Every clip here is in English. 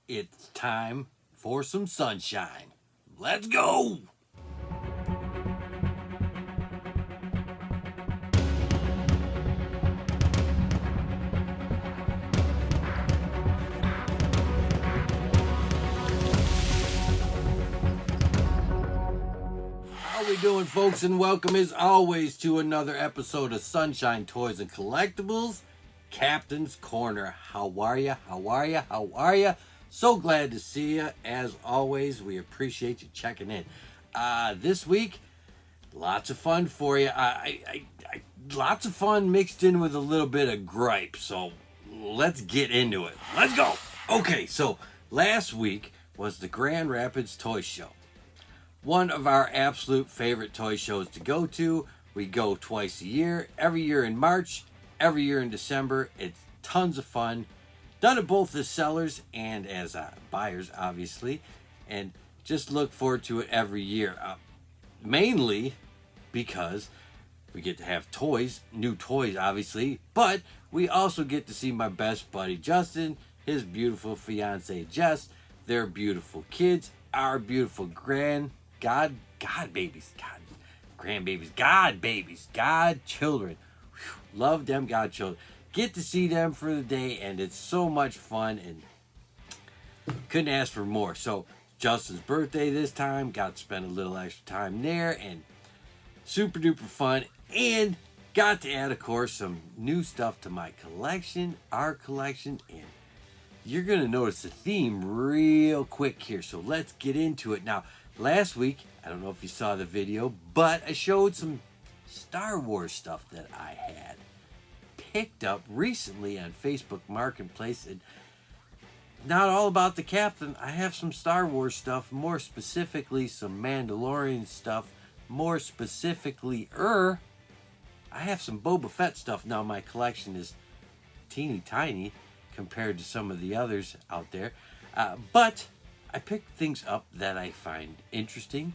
It's time for some sunshine. Let's go! How we doing, folks? And welcome as always to another episode of Sunshine Toys and Collectibles, Captain's Corner. How are ya? How are ya? How are ya? So glad to see you. As always, we appreciate you checking in. This week, lots of fun for you. Lots of fun mixed in with a little bit of gripe. So let's get into it. Let's go. Okay, so last week was the Grand Rapids Toy Show. One of our absolute favorite toy shows to go to. We go twice a year, every year in March, every year in December. It's tons of fun. Done it both as sellers and as buyers, obviously. And just look forward to it every year. Mainly because we get to have toys, new toys, obviously. But we also get to see my best buddy, Justin, his beautiful fiance, Jess, their beautiful kids, our beautiful grandbabies, godchildren. Whew, love them godchildren. Get to see them for the day, and it's so much fun, and couldn't ask for more. So Justin's birthday this time, got to spend a little extra time there, and super duper fun, and got to add, of course, some new stuff to my collection, our collection, and you're going to notice the theme real quick here. So let's get into it. Now, last week, I don't know if you saw the video, but I showed some Star Wars stuff that I had picked up recently on Facebook Marketplace. And not all about the Captain. I have some Star Wars stuff, more specifically some Mandalorian stuff, more specifically, I have some Boba Fett stuff. Now, my collection is teeny tiny compared to some of the others out there. But I picked things up that I find interesting,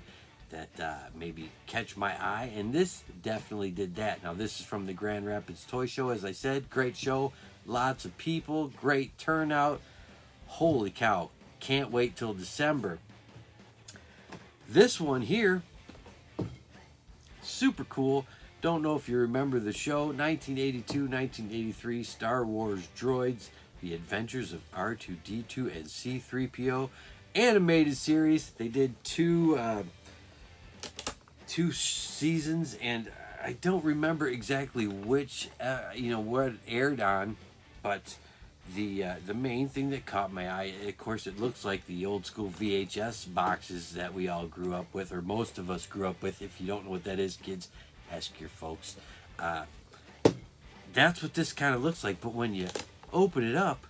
that maybe catch my eye, and this definitely did that. Now, this is from the Grand Rapids Toy Show, as I said. Great show, lots of people, great turnout. Holy cow, can't wait till December. This one here, super cool. Don't know if you remember the show, 1982, 1983, Star Wars Droids, The Adventures of R2-D2 and C-3PO, animated series. They did two seasons, and I don't remember exactly which, what it aired on, but the main thing that caught my eye, of course, it looks like the old school VHS boxes that we all grew up with, or most of us grew up with. If you don't know what that is, kids, ask your folks. That's what this kind of looks like, but when you open it up,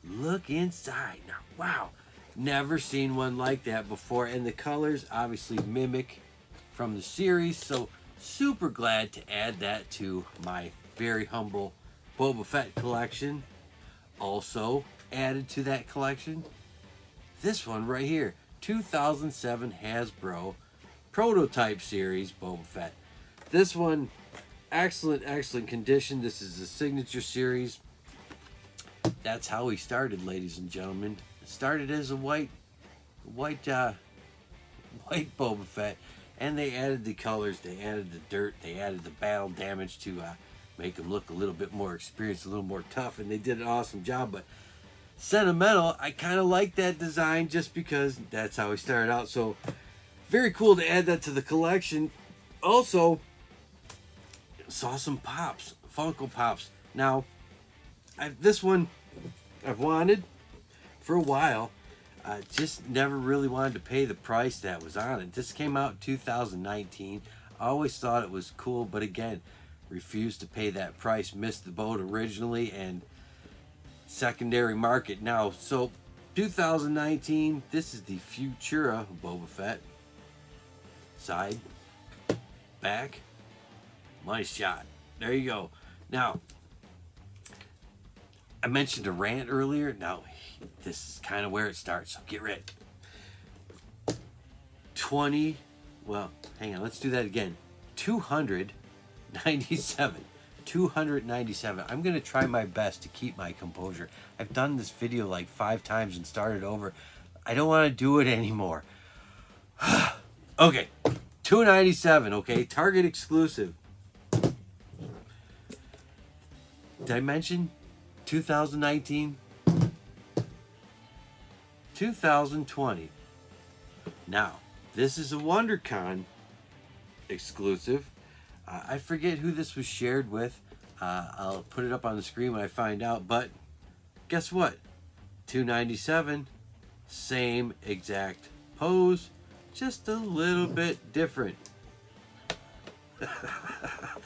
look inside. Now, wow, never seen one like that before, and the colors obviously mimic from the series, so super glad to add that to my very humble Boba Fett collection. Also added to that collection, this one right here, 2007 Hasbro Prototype Series Boba Fett. This one, excellent condition. This is a signature series. That's how he started, ladies and gentlemen. It started as a white Boba Fett, and they added the colors, they added the dirt, they added the battle damage to make him look a little bit more experienced, a little more tough, and they did an awesome job. But sentimental, I kind of like that design just because that's how he started out. So very cool to add that to the collection. Also, saw some Pops, Funko Pops. Now, this one I've wanted for a while. Just never really wanted to pay the price that was on it. This came out in 2019. I always thought it was cool, but again, refused to pay that price. Missed the boat originally, and secondary market now. So 2019, this is the Futura Boba Fett. Side, back, money shot. There you go. Now, I mentioned a rant earlier. Now, this is kind of where it starts, so get ready. 297 297. I'm going to try my best to keep my composure. I've done this video like 5 times and started over. I don't want to do it anymore. Okay, 297, okay? Target exclusive. Did I mention 2019? 2020. Now, this is a WonderCon exclusive. I forget who this was shared with. I'll put it up on the screen when I find out. But guess what? 297, same exact pose, just a little bit different.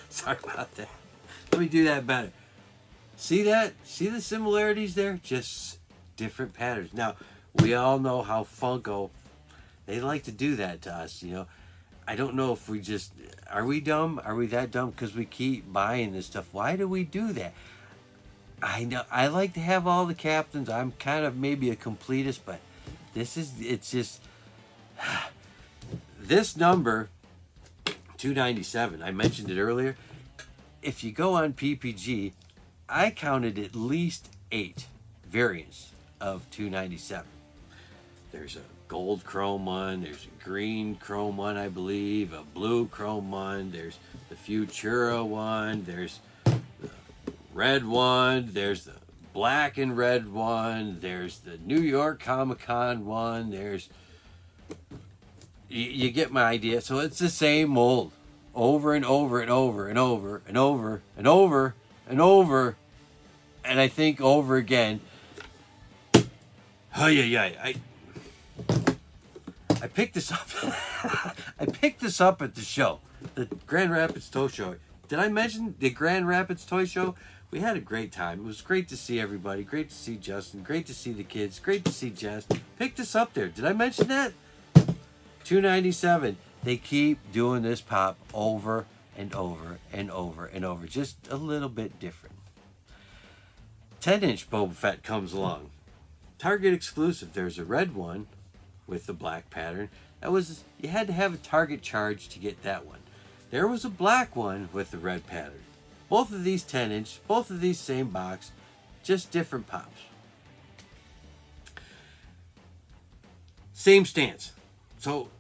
Sorry about that. Let me do that better. See that? See the similarities there? Just different patterns. Now, we all know how Funko, they like to do that to us, you know. I don't know if we just, are we dumb? Are we that dumb because we keep buying this stuff? Why do we do that? I know, I like to have all the captains. I'm kind of maybe a completist, but this is, it's just, this number, 297, I mentioned it earlier. If you go on PPG, I counted at least 8 variants of 297. There's a gold chrome one, there's a green chrome one, I believe, a blue chrome one, there's the Futura one, there's the red one, there's the black and red one, there's the New York Comic-Con one, there's, you get my idea. So it's the same mold over and over and over and over and over and over and over, and I think over again. Oh yeah, I picked this up. I picked this up at the show, the Grand Rapids Toy Show. Did I mention the Grand Rapids Toy Show? We had a great time. It was great to see everybody. Great to see Justin. Great to see the kids. Great to see Jess. Picked this up there. Did I mention that? 297. They keep doing this pop over and over and over and over. Just a little bit different. 10-inch Boba Fett comes along. Target exclusive. There's a red one with the black pattern. That was, you had to have a Target charge to get that one. There was a black one with the red pattern. Both of these 10-inch, both of these same box, just different pops. Same stance. So,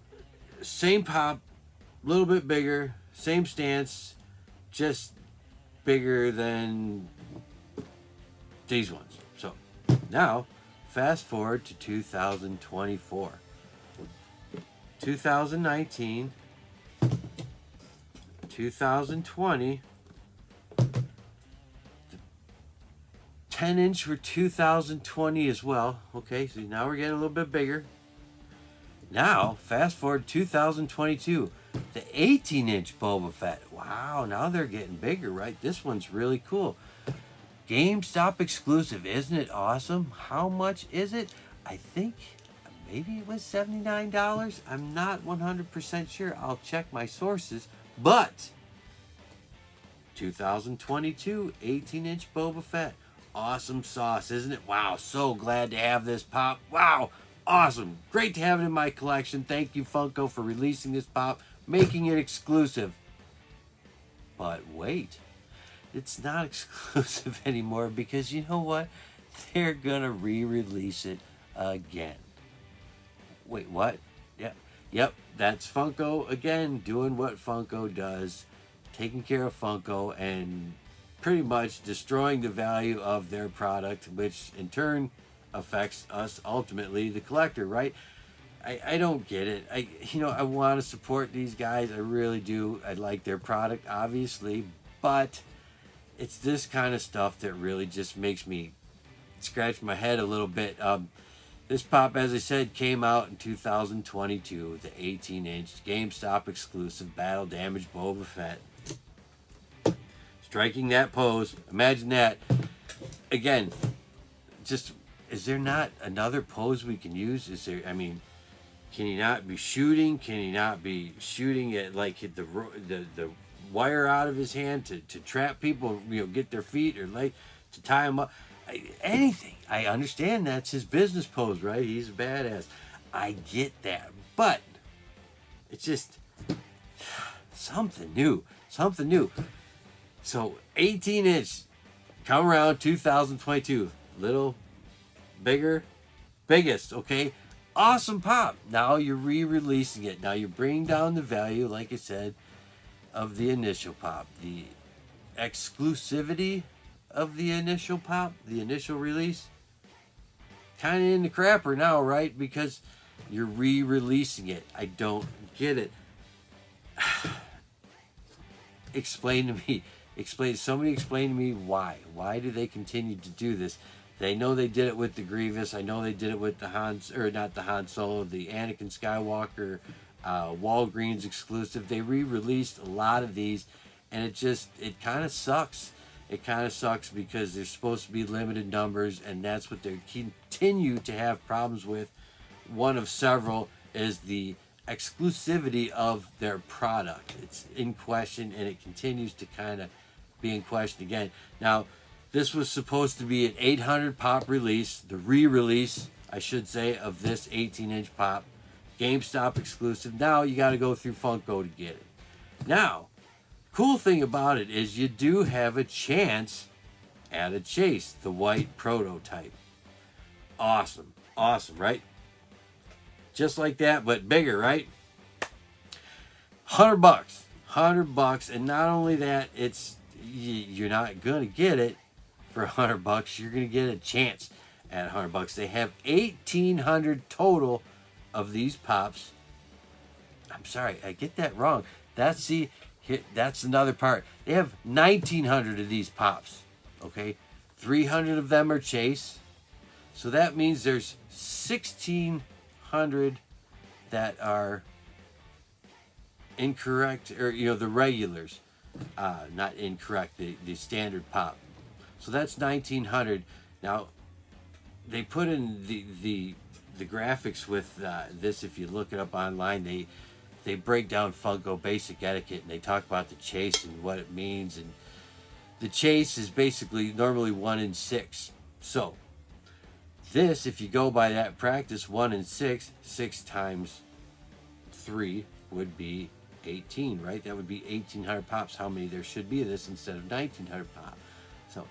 same pop, a little bit bigger, same stance, just bigger than these ones. So, now, fast forward to 2024. 2019, 2020, 10-inch for 2020 as well. Okay, so now we're getting a little bit bigger. Now, fast forward 2022, the 18-inch Boba Fett. Wow, now they're getting bigger, right? This one's really cool. GameStop exclusive, isn't it awesome? How much is it? I think maybe it was $79. I'm not 100% sure. I'll check my sources. But 2022 18-inch Boba Fett. Awesome sauce, isn't it? Wow, so glad to have this pop. Wow, awesome. Great to have it in my collection. Thank you, Funko, for releasing this pop, making it exclusive. But wait. It's not exclusive anymore because you know what? They're going to re-release it again. Wait, what? Yep, that's Funko again doing what Funko does, taking care of Funko and pretty much destroying the value of their product, which in turn affects us, ultimately, the collector, right? I don't get it. I want to support these guys. I really do. I like their product, obviously, but it's this kind of stuff that really just makes me scratch my head a little bit. This pop, as I said, came out in 2022, the 18-inch GameStop exclusive Battle Damage Boba Fett. Striking that pose. Imagine that. Again, just, is there not another pose we can use? Is there, I mean, can he not be shooting? Can he not be shooting at, like, the wire out of his hand to trap people, get their feet or leg, to tie them up? Anything. I understand that's his business pose, right? He's a badass. I get that. But it's just something new. So 18-inch. Come around 2022. Little, bigger, biggest, okay? Awesome pop. Now you're re-releasing it. Now you're bringing down the value, like I said, of the initial pop. The exclusivity of the initial pop, the initial release, kind of in the crapper now, right? Because you're re-releasing it. I don't get it. Explain to me. Somebody explain to me why. Why do they continue to do this? They know they did it with the Grievous. I know they did it with the not the Han Solo, the Anakin Skywalker, Walgreens exclusive. They re-released a lot of these, and it kind of sucks. It kind of sucks because they're supposed to be limited numbers, and that's what they continue to have problems with. One of several is the exclusivity of their product. It's in question, and it continues to kind of be in question again. Now, this was supposed to be an 800 pop release, the re-release, I should say, of this 18-inch pop. GameStop exclusive. Now you got to go through Funko to get it. Now, cool thing about it is you do have a chance at a chase, the white prototype. Awesome. Awesome, right? Just like that, but bigger, right? $100. $100. And not only that, you're not going to get it for $100. You're going to get a chance at $100. They have 1,800 total of these pops. I'm sorry, I get that wrong. That's another part. They have 1,900 of these pops. Okay, 300 of them are chase. So that means there's 1,600 that are incorrect, or the regulars, not incorrect, the standard pop. So that's 1,900. Now they put in the graphics with this. If you look it up online, they break down Funko basic etiquette, and they talk about the chase and what it means. And the chase is basically normally 1 in 6. So this, if you go by that practice, 1 in 6, 6 times 3 would be 18, right? That would be 1,800 pops. How many there should be of this instead of 1,900 pop? So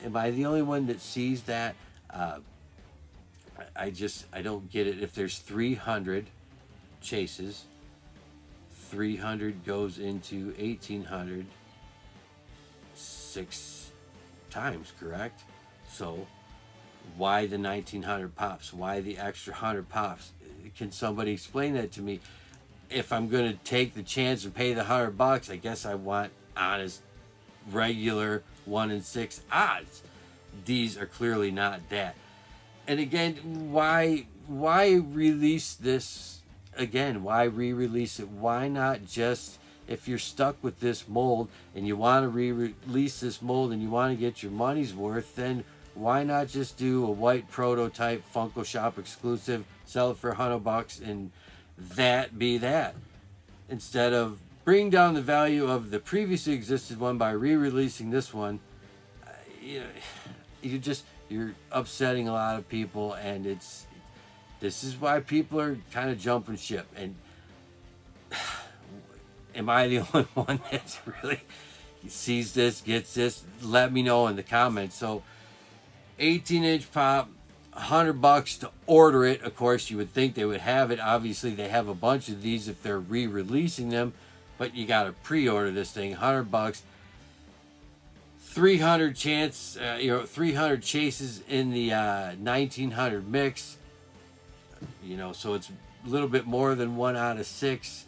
am I the only one that sees that? I don't get it. If there's 300 chases, 300 goes into 1,800 6 times, correct? So why the 1,900 pops? Why the extra 100 pops? Can somebody explain that to me? If I'm going to take the chance and pay the $100, I guess I want honest, regular 1 in 6 odds. These are clearly not that. And again, why release this again? Why re-release it? Why not just, if you're stuck with this mold and you want to re-release this mold and you want to get your money's worth, then why not just do a white prototype Funko Shop exclusive, sell it for $100, and that be that, instead of bringing down the value of the previously existed one by re-releasing this one? You're upsetting a lot of people, and this is why people are kind of jumping ship. And am I the only one that's really sees this, gets this? Let me know in the comments. So 18-inch pop, $100 to order it. Of course, you would think they would have it. Obviously, they have a bunch of these if they're re-releasing them, but you got to pre-order this thing. $100. 300 chance, 300 chases in the 1,900 mix. So it's a little bit more than 1 out of 6.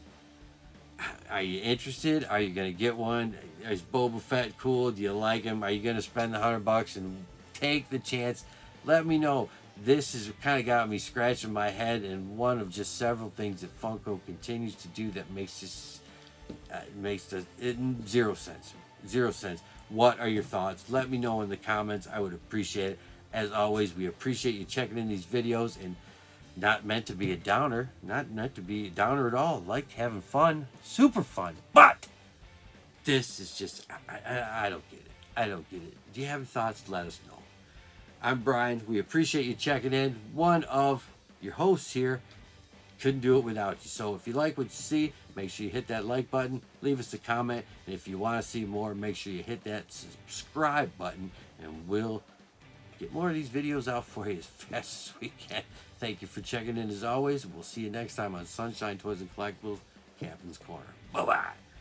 Are you interested? Are you gonna get one? Is Boba Fett cool? Do you like him? Are you gonna spend the $100 and take the chance? Let me know. This has kind of got me scratching my head, and one of just several things that Funko continues to do that makes zero sense. Zero sense. What are your thoughts? Let me know in the comments. I would appreciate it. As always, we appreciate you checking in these videos, and not meant to be a downer. Not meant to be a downer at all. Like having fun. Super fun. But this is just, I don't get it. I don't get it. Do you have any thoughts? Let us know. I'm Brian. We appreciate you checking in. One of your hosts here. couldn't do it without you. So if you like what you see, make sure you hit that like button, leave us a comment, and if you want to see more, make sure you hit that subscribe button, and we'll get more of these videos out for you as fast as we can. Thank you for checking in as always. We'll see you next time on Sunshine Toys and Collectibles, Captain's Corner. Bye-bye.